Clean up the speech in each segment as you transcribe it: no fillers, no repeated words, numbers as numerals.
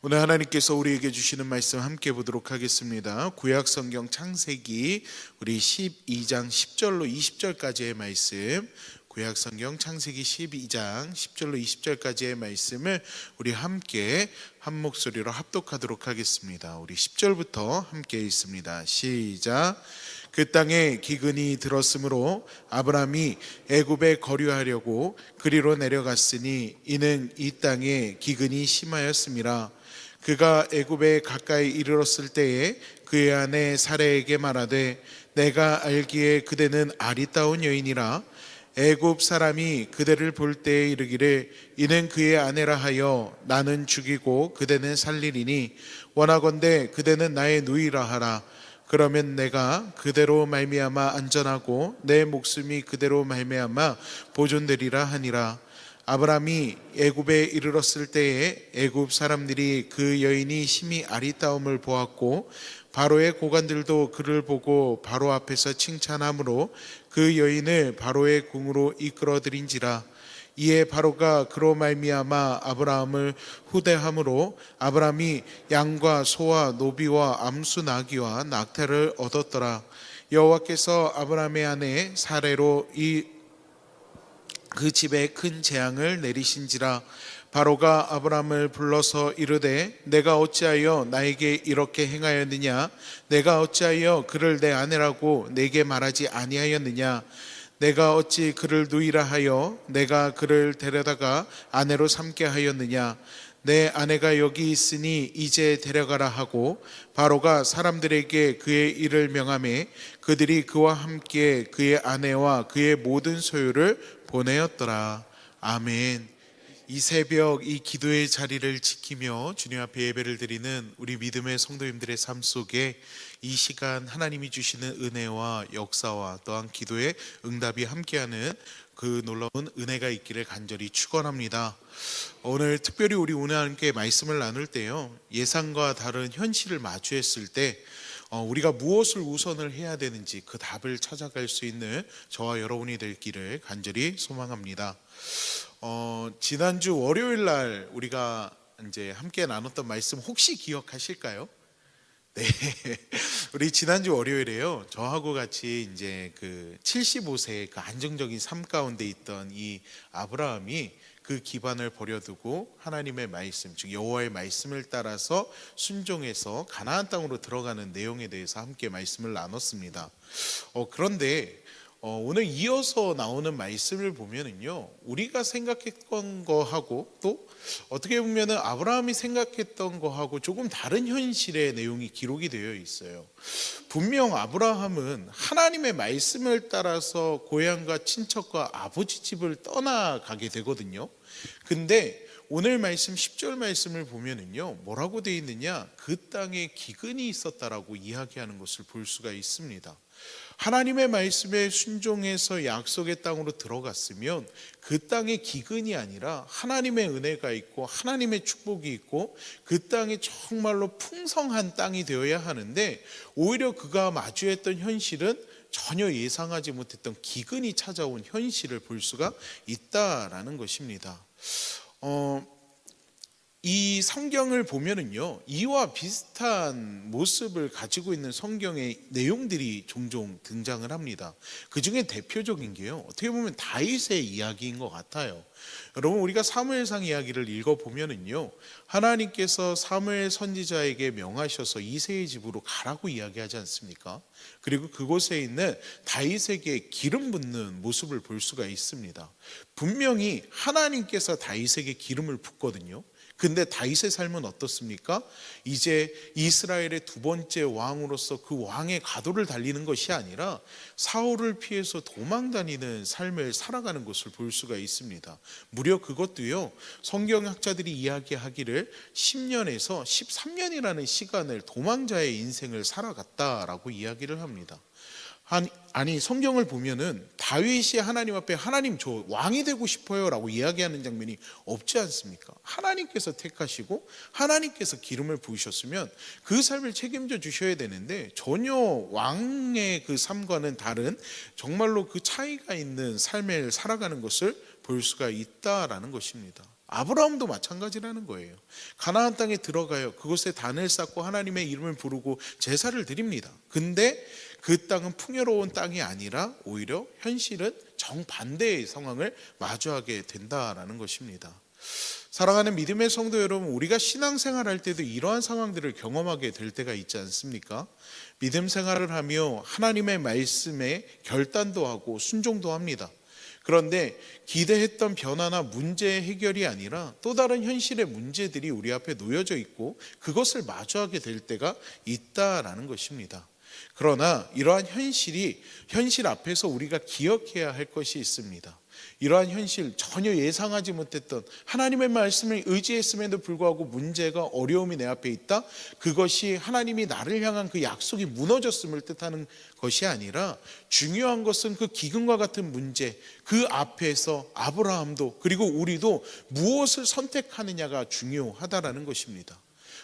오늘 하나님께서 우리에게 주시는 말씀 함께 보도록 하겠습니다. 구약 성경 창세기 우리 12장 10절로 20절까지의 말씀, 구약 성경 창세기 12장 10절로 20절까지의 말씀을 우리 함께 한 목소리로 합독하도록 하겠습니다. 우리 10절부터 함께 읽습니다. 시작. 그 땅에 기근이 들었으므로 아브라함이 애굽에 거류하려고 그리로 내려갔으니 이는 이 땅에 기근이 심하였음이라. 그가 애굽에 가까이 이르렀을 때에 그의 아내 사레에게 말하되 내가 알기에 그대는 아리따운 여인이라. 애굽 사람이 그대를 볼 때에 이르기를 이는 그의 아내라 하여 나는 죽이고 그대는 살리리니 원하건대 그대는 나의 누이라 하라. 그러면 내가 그대로 말미암아 안전하고 내 목숨이 그대로 말미암아 보존되리라 하니라. 아브라함이 애굽에 이르렀을 때에 애굽 사람들이 그 여인이 심히 아리따움을 보았고 바로의 고관들도 그를 보고 바로 앞에서 칭찬하므로 그 여인을 바로의 궁으로 이끌어들인지라. 이에 바로가 그로 말미암아 아브라함을 후대함으로 아브라함이 양과 소와 노비와 암수 나귀와 낙타를 얻었더라. 여호와께서 아브라함의 아내 사레로 그 집에 큰 재앙을 내리신지라. 바로가 아브라함을 불러서 이르되 내가 어찌하여 나에게 이렇게 행하였느냐? 내가 어찌하여 그를 내 아내라고 내게 말하지 아니하였느냐? 내가 어찌 그를 누이라 하여 내가 그를 데려다가 아내로 삼게 하였느냐? 내 아내가 여기 있으니 이제 데려가라 하고 바로가 사람들에게 그의 일을 명하매 그들이 그와 함께 그의 아내와 그의 모든 소유를 보내었더라. 아멘. 이 새벽 이 기도의 자리를 지키며 주님 앞에 예배를 드리는 우리 믿음의 성도님들의 삶 속에 이 시간 하나님이 주시는 은혜와 역사와 또한 기도의 응답이 함께하는 그 놀라운 은혜가 있기를 간절히 축원합니다. 오늘 특별히 우리 오늘 함께 말씀을 나눌 때요, 예상과 다른 현실을 마주했을 때 우리가 무엇을 우선을 해야 되는지 그 답을 찾아갈 수 있는 저와 여러분이 되기를 간절히 소망합니다. 지난주 월요일 날 우리가 이제 함께 나눴던 말씀 혹시 기억하실까요? 네, 우리 지난주 월요일에요, 저하고 같이 이제 그 75세의 그 안정적인 삶 가운데 있던 이 아브라함이 그 기반을 버려두고 하나님의 말씀, 즉 여호와의 말씀을 따라서 순종해서 가나안 땅으로 들어가는 내용에 대해서 함께 말씀을 나눴습니다. 그런데 오늘 이어서 나오는 말씀을 보면은요, 우리가 생각했던 거하고 또 어떻게 보면은 아브라함이 생각했던 거하고 조금 다른 현실의 내용이 기록이 되어 있어요. 분명 아브라함은 하나님의 말씀을 따라서 고향과 친척과 아버지 집을 떠나가게 되거든요. 근데 오늘 말씀 10절 말씀을 보면은요, 뭐라고 되어 있느냐? 그 땅에 기근이 있었다라고 이야기하는 것을 볼 수가 있습니다. 하나님의 말씀에 순종해서 약속의 땅으로 들어갔으면 그 땅에 기근이 아니라 하나님의 은혜가 있고 하나님의 축복이 있고 그 땅이 정말로 풍성한 땅이 되어야 하는데, 오히려 그가 마주했던 현실은 전혀 예상하지 못했던 기근이 찾아온 현실을 볼 수가 있다라는 것입니다. 이 성경을 보면은요, 이와 비슷한 모습을 가지고 있는 성경의 내용들이 종종 등장을 합니다. 그 중에 대표적인 게요, 어떻게 보면 다윗의 이야기인 것 같아요. 여러분, 우리가 사무엘상 이야기를 읽어보면은요, 하나님께서 사무엘 선지자에게 명하셔서 이새의 집으로 가라고 이야기하지 않습니까? 그리고 그곳에 있는 다윗에게 기름 붓는 모습을 볼 수가 있습니다. 분명히 하나님께서 다윗에게 기름을 붓거든요. 근데 다윗의 삶은 어떻습니까? 이제 이스라엘의 두 번째 왕으로서 그 왕의 가도를 달리는 것이 아니라 사울을 피해서 도망다니는 삶을 살아가는 것을 볼 수가 있습니다. 무려 그것도요, 성경학자들이 이야기하기를 10년에서 13년이라는 시간을 도망자의 인생을 살아갔다라고 이야기를 합니다. 아니 성경을 보면은 다윗이 하나님 앞에 하나님 저 왕이 되고 싶어요 라고 이야기하는 장면이 없지 않습니까? 하나님께서 택하시고 하나님께서 기름을 부으셨으면 그 삶을 책임져 주셔야 되는데 전혀 왕의 그 삶과는 다른 정말로 그 차이가 있는 삶을 살아가는 것을 볼 수가 있다라는 것입니다. 아브라함도 마찬가지라는 거예요. 가나안 땅에 들어가요. 그곳에 단을 쌓고 하나님의 이름을 부르고 제사를 드립니다. 근데 그 땅은 풍요로운 땅이 아니라 오히려 현실은 정반대의 상황을 마주하게 된다라는 것입니다. 사랑하는 믿음의 성도 여러분, 우리가 신앙생활 할 때도 이러한 상황들을 경험하게 될 때가 있지 않습니까? 믿음 생활을 하며 하나님의 말씀에 결단도 하고 순종도 합니다. 그런데 기대했던 변화나 문제 해결이 아니라 또 다른 현실의 문제들이 우리 앞에 놓여져 있고 그것을 마주하게 될 때가 있다라는 것입니다. 그러나 이러한 현실 앞에서 우리가 기억해야 할 것이 있습니다. 이러한 현실, 전혀 예상하지 못했던 하나님의 말씀을 의지했음에도 불구하고 문제가 어려움이 내 앞에 있다. 그것이 하나님이 나를 향한 그 약속이 무너졌음을 뜻하는 것이 아니라 중요한 것은 그 기근과 같은 문제, 그 앞에서 아브라함도 그리고 우리도 무엇을 선택하느냐가 중요하다라는 것입니다.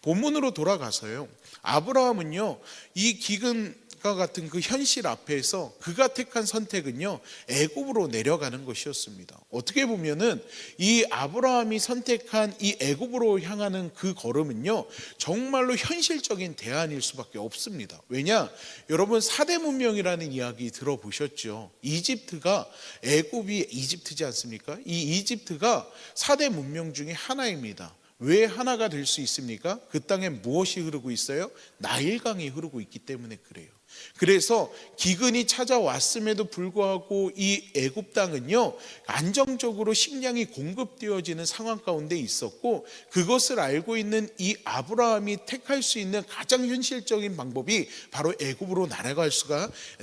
본문으로 돌아가서요, 아브라함은요 이 기근과 같은 그 현실 앞에서 그가 택한 선택은요 애굽으로 내려가는 것이었습니다. 어떻게 보면은 이 아브라함이 선택한 이 애굽으로 향하는 그 걸음은요 정말로 현실적인 대안일 수밖에 없습니다. 왜냐, 여러분 4대 문명이라는 이야기 들어보셨죠? 애굽이 이집트지 않습니까? 이 이집트가 4대 문명 중에 하나입니다. 왜 하나가 될 수 있습니까? 그 땅에 무엇이 흐르고 있어요? 나일강이 흐르고 있기 때문에 그래요. 그래서 기근이 찾아왔음에도 불구하고 이 애굽 땅은요 안정적으로 식량이 공급되어지는 상황 가운데 있었고, 그것을 알고 있는 이 아브라함이 택할 수 있는 가장 현실적인 방법이 바로 애굽으로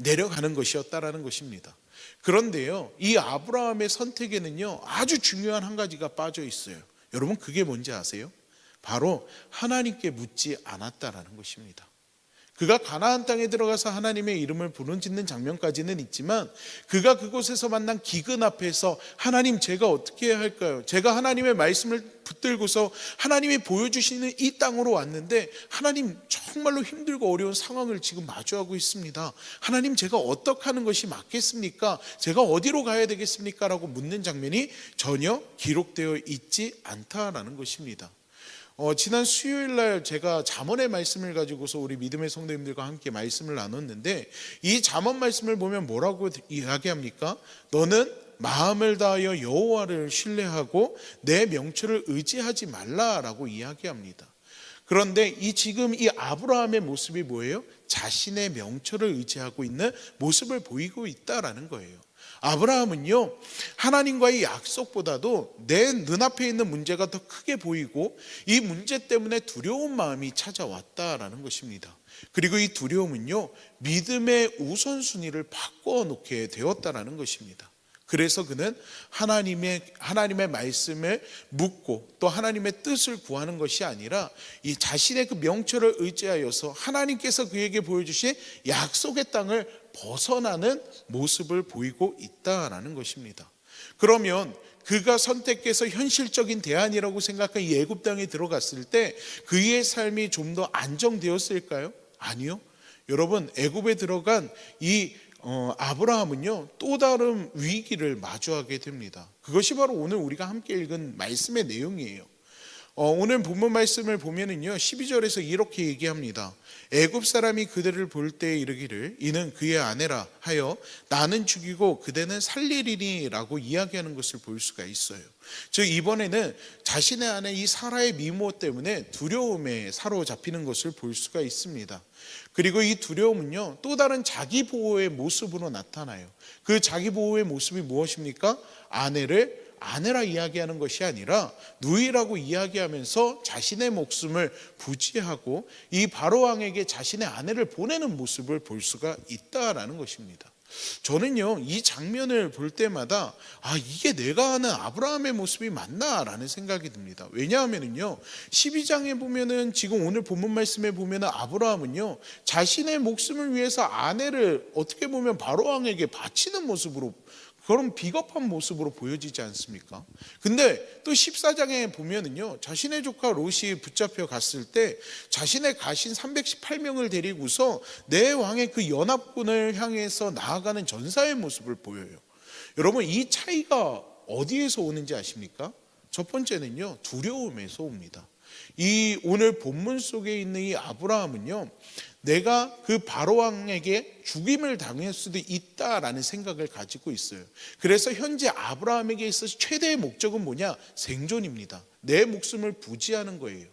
내려가는 것이었다라는 것입니다. 그런데요, 이 아브라함의 선택에는요 아주 중요한 한 가지가 빠져 있어요. 여러분, 그게 뭔지 아세요? 바로 하나님께 묻지 않았다라는 것입니다. 그가 가나안 땅에 들어가서 하나님의 이름을 부르짖는 장면까지는 있지만, 그가 그곳에서 만난 기근 앞에서 하나님, 제가 어떻게 해야 할까요? 제가 하나님의 말씀을 붙들고서 하나님이 보여주시는 이 땅으로 왔는데 하나님, 정말로 힘들고 어려운 상황을 지금 마주하고 있습니다. 하나님, 제가 어떻게 하는 것이 맞겠습니까? 제가 어디로 가야 되겠습니까? 라고 묻는 장면이 전혀 기록되어 있지 않다라는 것입니다. 지난 수요일날 제가 잠언의 말씀을 가지고서 우리 믿음의 성도님들과 함께 말씀을 나눴는데, 이 잠언 말씀을 보면 뭐라고 이야기합니까? 너는 마음을 다하여 여호와를 신뢰하고 내 명철을 의지하지 말라라고 이야기합니다. 그런데 지금 이 아브라함의 모습이 뭐예요? 자신의 명철을 의지하고 있는 모습을 보이고 있다라는 거예요. 아브라함은요 하나님과의 약속보다도 내 눈앞에 있는 문제가 더 크게 보이고 이 문제 때문에 두려운 마음이 찾아왔다라는 것입니다. 그리고 이 두려움은요 믿음의 우선순위를 바꿔놓게 되었다라는 것입니다. 그래서 그는 하나님의 말씀을 묻고 또 하나님의 뜻을 구하는 것이 아니라 이 자신의 그 명철을 의지하여서 하나님께서 그에게 보여주신 약속의 땅을 벗어나는 모습을 보이고 있다라는 것입니다. 그러면 그가 선택해서 현실적인 대안이라고 생각한 이 애굽 땅에 들어갔을 때 그의 삶이 좀 더 안정되었을까요? 아니요. 여러분, 애굽에 들어간 이 아브라함은요 또 다른 위기를 마주하게 됩니다. 그것이 바로 오늘 우리가 함께 읽은 말씀의 내용이에요. 오늘 본문 말씀을 보면은요 12절에서 이렇게 얘기합니다. 애굽 사람이 그들을 볼 때 이르기를 이는 그의 아내라 하여 나는 죽이고 그대는 살리리니 라고 이야기하는 것을 볼 수가 있어요. 즉 이번에는 자신의 아내 이 사라의 미모 때문에 두려움에 사로잡히는 것을 볼 수가 있습니다. 그리고 이 두려움은요 또 다른 자기 보호의 모습으로 나타나요. 그 자기 보호의 모습이 무엇입니까? 아내라 이야기하는 것이 아니라 누이라고 이야기하면서 자신의 목숨을 부지하고 이 바로왕에게 자신의 아내를 보내는 모습을 볼 수가 있다라는 것입니다. 저는요 이 장면을 볼 때마다 이게 내가 아는 아브라함의 모습이 맞나라는 생각이 듭니다. 왜냐하면요 12장에 보면은 지금 오늘 본문 말씀에 보면은 아브라함은요 자신의 목숨을 위해서 아내를 어떻게 보면 바로왕에게 바치는 모습으로, 그런 비겁한 모습으로 보여지지 않습니까? 근데 또 14장에 보면은요 자신의 조카 롯이 붙잡혀 갔을 때 자신의 가신 318명을 데리고서 내 왕의 그 연합군을 향해서 나아가는 전사의 모습을 보여요. 여러분, 이 차이가 어디에서 오는지 아십니까? 첫 번째는요, 두려움에서 옵니다. 이 오늘 본문 속에 있는 이 아브라함은요, 내가 그 바로왕에게 죽임을 당할 수도 있다라는 생각을 가지고 있어요. 그래서 현재 아브라함에게 있어서 최대의 목적은 뭐냐? 생존입니다. 내 목숨을 부지하는 거예요.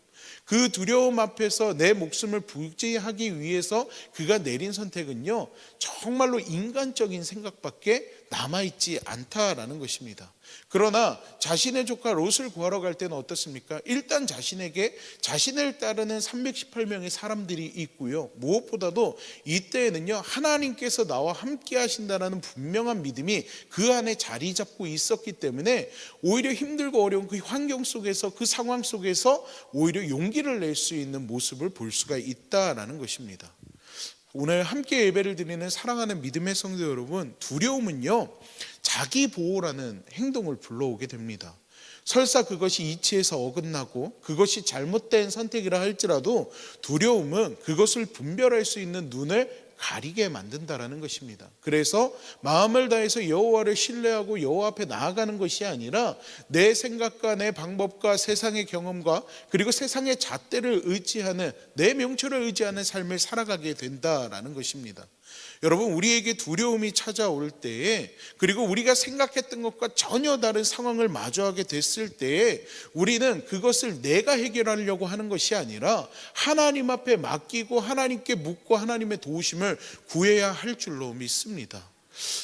그 두려움 앞에서 내 목숨을 부지하기 위해서 그가 내린 선택은요, 정말로 인간적인 생각밖에 남아있지 않다라는 것입니다. 그러나 자신의 조카 롯을 구하러 갈 때는 어떻습니까? 일단 자신에게 자신을 따르는 318명의 사람들이 있고요, 무엇보다도 이때에는요, 하나님께서 나와 함께 하신다는 분명한 믿음이 그 안에 자리 잡고 있었기 때문에 오히려 힘들고 어려운 그 환경 속에서, 그 상황 속에서 오히려 용기를 낼 수 있는 모습을 볼 수가 있다라는 것입니다. 오늘 함께 예배를 드리는 사랑하는 믿음의 성도 여러분, 두려움은요, 자기 보호라는 행동을 불러오게 됩니다. 설사 그것이 이치에서 어긋나고 그것이 잘못된 선택이라 할지라도 두려움은 그것을 분별할 수 있는 눈을 가리게 만든다라는 것입니다. 그래서 마음을 다해서 여호와를 신뢰하고 여호와 앞에 나아가는 것이 아니라 내 생각과 내 방법과 세상의 경험과 그리고 세상의 잣대를 의지하는, 내 명철을 의지하는 삶을 살아가게 된다라는 것입니다. 여러분, 우리에게 두려움이 찾아올 때에, 그리고 우리가 생각했던 것과 전혀 다른 상황을 마주하게 됐을 때에 우리는 그것을 내가 해결하려고 하는 것이 아니라 하나님 앞에 맡기고 하나님께 묻고 하나님의 도우심을 구해야 할 줄로 믿습니다.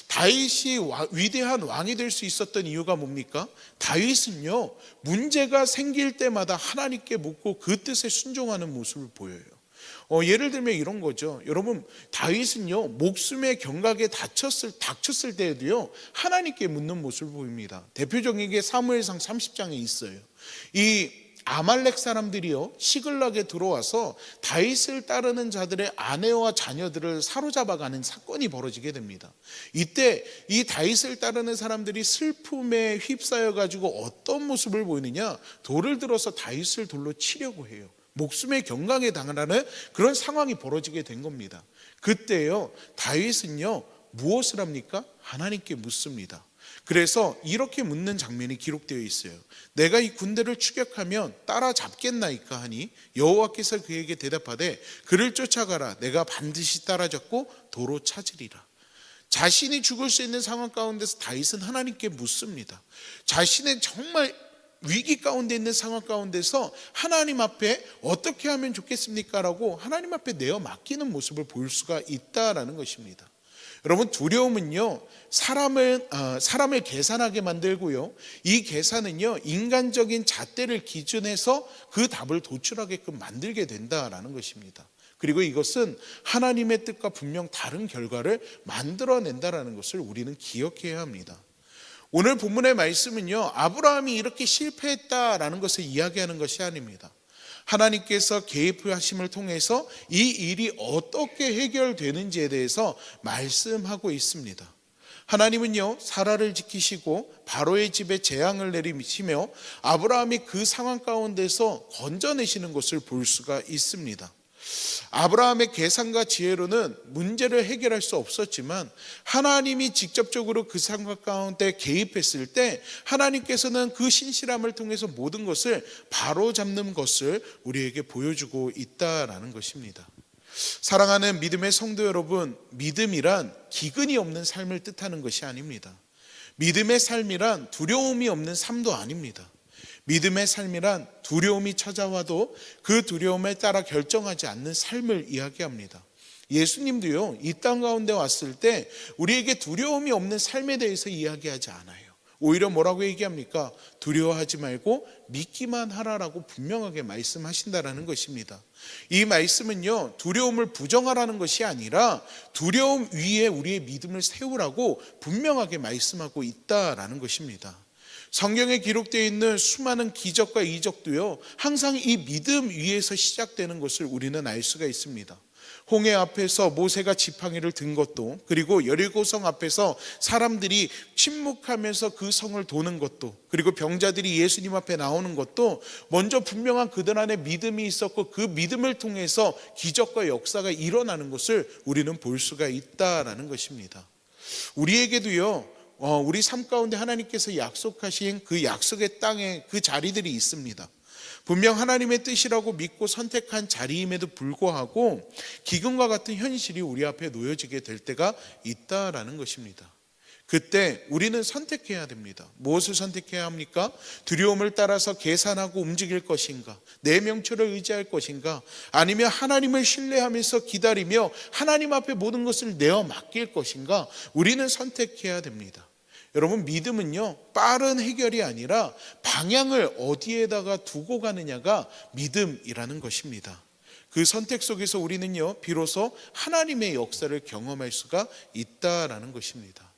다윗이 위대한 왕이 될 수 있었던 이유가 뭡니까? 다윗은요, 문제가 생길 때마다 하나님께 묻고 그 뜻에 순종하는 모습을 보여요. 예를 들면 이런 거죠. 여러분, 다윗은요, 목숨의 경각에 닥쳤을 때에도요, 하나님께 묻는 모습을 보입니다. 대표적인 게 사무엘상 30장에 있어요. 이 아말렉 사람들이요, 시글락에 들어와서 다윗을 따르는 자들의 아내와 자녀들을 사로잡아가는 사건이 벌어지게 됩니다. 이때 이 다윗을 따르는 사람들이 슬픔에 휩싸여 가지고 어떤 모습을 보이느냐? 돌을 들어서 다윗을 돌로 치려고 해요. 목숨의 경강에 당하는 그런 상황이 벌어지게 된 겁니다. 그때요, 다윗은요, 무엇을 합니까? 하나님께 묻습니다. 그래서 이렇게 묻는 장면이 기록되어 있어요. 내가 이 군대를 추격하면 따라잡겠나이까 하니 여호와께서 그에게 대답하되 그를 쫓아가라. 내가 반드시 따라잡고 도로 찾으리라. 자신이 죽을 수 있는 상황 가운데서 다윗은 하나님께 묻습니다. 자신의 정말 위기 가운데 있는 상황 가운데서 하나님 앞에 어떻게 하면 좋겠습니까? 라고 하나님 앞에 내어 맡기는 모습을 볼 수가 있다라는 것입니다. 여러분, 두려움은요, 사람을 계산하게 만들고요, 이 계산은요, 인간적인 잣대를 기준해서 그 답을 도출하게끔 만들게 된다라는 것입니다. 그리고 이것은 하나님의 뜻과 분명 다른 결과를 만들어낸다라는 것을 우리는 기억해야 합니다. 오늘 본문의 말씀은요, 아브라함이 이렇게 실패했다라는 것을 이야기하는 것이 아닙니다. 하나님께서 개입하심을 통해서 이 일이 어떻게 해결되는지에 대해서 말씀하고 있습니다. 하나님은요, 사라를 지키시고 바로의 집에 재앙을 내리시며 아브라함이 그 상황 가운데서 건져내시는 것을 볼 수가 있습니다. 아브라함의 계산과 지혜로는 문제를 해결할 수 없었지만 하나님이 직접적으로 그 상황 가운데 개입했을 때 하나님께서는 그 신실함을 통해서 모든 것을 바로잡는 것을 우리에게 보여주고 있다라는 것입니다. 사랑하는 믿음의 성도 여러분, 믿음이란 기근이 없는 삶을 뜻하는 것이 아닙니다. 믿음의 삶이란 두려움이 없는 삶도 아닙니다. 믿음의 삶이란 두려움이 찾아와도 그 두려움에 따라 결정하지 않는 삶을 이야기합니다. 예수님도요, 이 땅 가운데 왔을 때 우리에게 두려움이 없는 삶에 대해서 이야기하지 않아요. 오히려 뭐라고 얘기합니까? 두려워하지 말고 믿기만 하라라고 분명하게 말씀하신다라는 것입니다. 이 말씀은요, 두려움을 부정하라는 것이 아니라 두려움 위에 우리의 믿음을 세우라고 분명하게 말씀하고 있다라는 것입니다. 성경에 기록되어 있는 수많은 기적과 이적도요, 항상 이 믿음 위에서 시작되는 것을 우리는 알 수가 있습니다. 홍해 앞에서 모세가 지팡이를 든 것도, 그리고 여리고성 앞에서 사람들이 침묵하면서 그 성을 도는 것도, 그리고 병자들이 예수님 앞에 나오는 것도 먼저 분명한 그들 안에 믿음이 있었고 그 믿음을 통해서 기적과 역사가 일어나는 것을 우리는 볼 수가 있다라는 것입니다. 우리에게도요, 우리 삶 가운데 하나님께서 약속하신 그 약속의 땅에 그 자리들이 있습니다. 분명 하나님의 뜻이라고 믿고 선택한 자리임에도 불구하고 기근과 같은 현실이 우리 앞에 놓여지게 될 때가 있다라는 것입니다. 그때 우리는 선택해야 됩니다. 무엇을 선택해야 합니까? 두려움을 따라서 계산하고 움직일 것인가? 내 명철을 의지할 것인가? 아니면 하나님을 신뢰하면서 기다리며 하나님 앞에 모든 것을 내어 맡길 것인가? 우리는 선택해야 됩니다. 여러분, 믿음은요, 빠른 해결이 아니라 방향을 어디에다가 두고 가느냐가 믿음이라는 것입니다. 그 선택 속에서 우리는요, 비로소 하나님의 역사를 경험할 수가 있다라는 것입니다.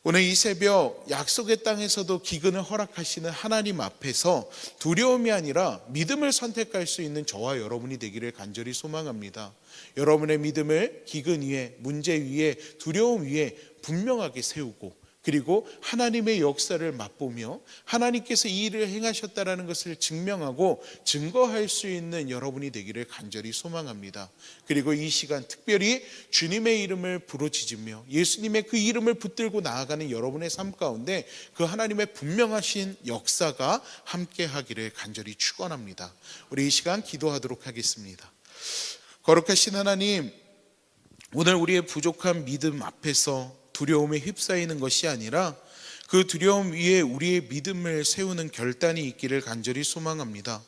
오늘 이 새벽 약속의 땅에서도 기근을 허락하시는 하나님 앞에서 두려움이 아니라 믿음을 선택할 수 있는 저와 여러분이 되기를 간절히 소망합니다. 여러분의 믿음을 기근 위에, 문제 위에, 두려움 위에 분명하게 세우고, 그리고 하나님의 역사를 맛보며 하나님께서 이 일을 행하셨다라는 것을 증명하고 증거할 수 있는 여러분이 되기를 간절히 소망합니다. 그리고 이 시간 특별히 주님의 이름을 부르짖으며 예수님의 그 이름을 붙들고 나아가는 여러분의 삶 가운데 그 하나님의 분명하신 역사가 함께 하기를 간절히 축원합니다. 우리 이 시간 기도하도록 하겠습니다. 거룩하신 하나님, 오늘 우리의 부족한 믿음 앞에서 두려움에 휩싸이는 것이 아니라 그 두려움 위에 우리의 믿음을 세우는 결단이 있기를 간절히 소망합니다.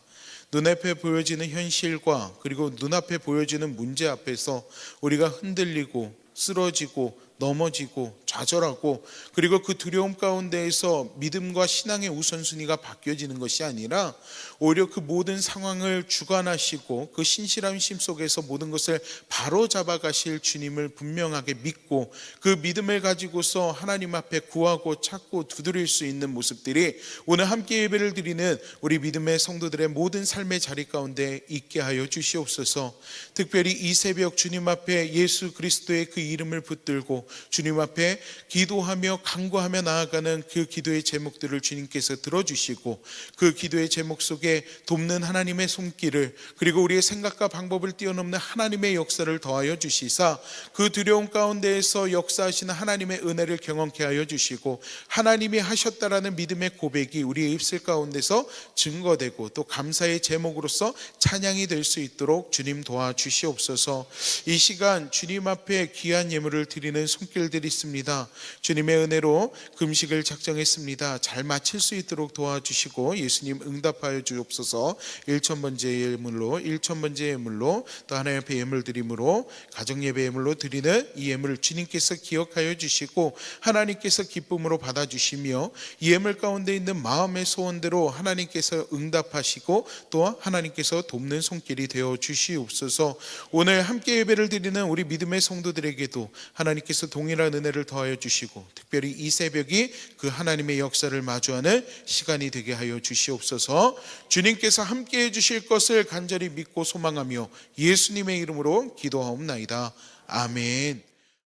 눈앞에 보여지는 현실과 그리고 눈앞에 보여지는 문제 앞에서 우리가 흔들리고 쓰러지고 넘어지고 좌절하고 그리고 그 두려움 가운데에서 믿음과 신앙의 우선순위가 바뀌어지는 것이 아니라 오히려 그 모든 상황을 주관하시고 그 신실한 심 속에서 모든 것을 바로잡아 가실 주님을 분명하게 믿고 그 믿음을 가지고서 하나님 앞에 구하고 찾고 두드릴 수 있는 모습들이 오늘 함께 예배를 드리는 우리 믿음의 성도들의 모든 삶의 자리 가운데 있게 하여 주시옵소서. 특별히 이 새벽 주님 앞에 예수 그리스도의 그 이름을 붙들고 주님 앞에 기도하며 간구하며 나아가는 그 기도의 제목들을 주님께서 들어주시고 그 기도의 제목 속에 돕는 하나님의 손길을 그리고 우리의 생각과 방법을 뛰어넘는 하나님의 역사를 더하여 주시사 그 두려움 가운데에서 역사하시는 하나님의 은혜를 경험케 하여 주시고 하나님이 하셨다라는 믿음의 고백이 우리의 입술 가운데서 증거되고 또 감사의 제목으로서 찬양이 될 수 있도록 주님 도와주시옵소서. 이 시간 주님 앞에 귀한 예물을 드리는 손길들이 있습니다. 주님의 은혜로 금식을 작정했습니다. 잘 마칠 수 있도록 도와주시고 예수님 응답하여 주옵소서. 1,000번째 예물로 1,000번째 예물로 또 하나님 앞에 예물 드림으로 가정예배 예물로 드리는 이 예물을 주님께서 기억하여 주시고 하나님께서 기쁨으로 받아주시며 이 예물 가운데 있는 마음의 소원대로 하나님께서 응답하시고 또 하나님께서 돕는 손길이 되어 주시옵소서. 오늘 함께 예배를 드리는 우리 믿음의 성도들에게도 하나님께서 동일한 은혜를 더하여 주시고 특별히 이 새벽이 그 하나님의 역사를 마주하는 시간이 되게 하여 주시옵소서. 주님께서 함께해 주실 것을 간절히 믿고 소망하며 예수님의 이름으로 기도하옵나이다. 아멘.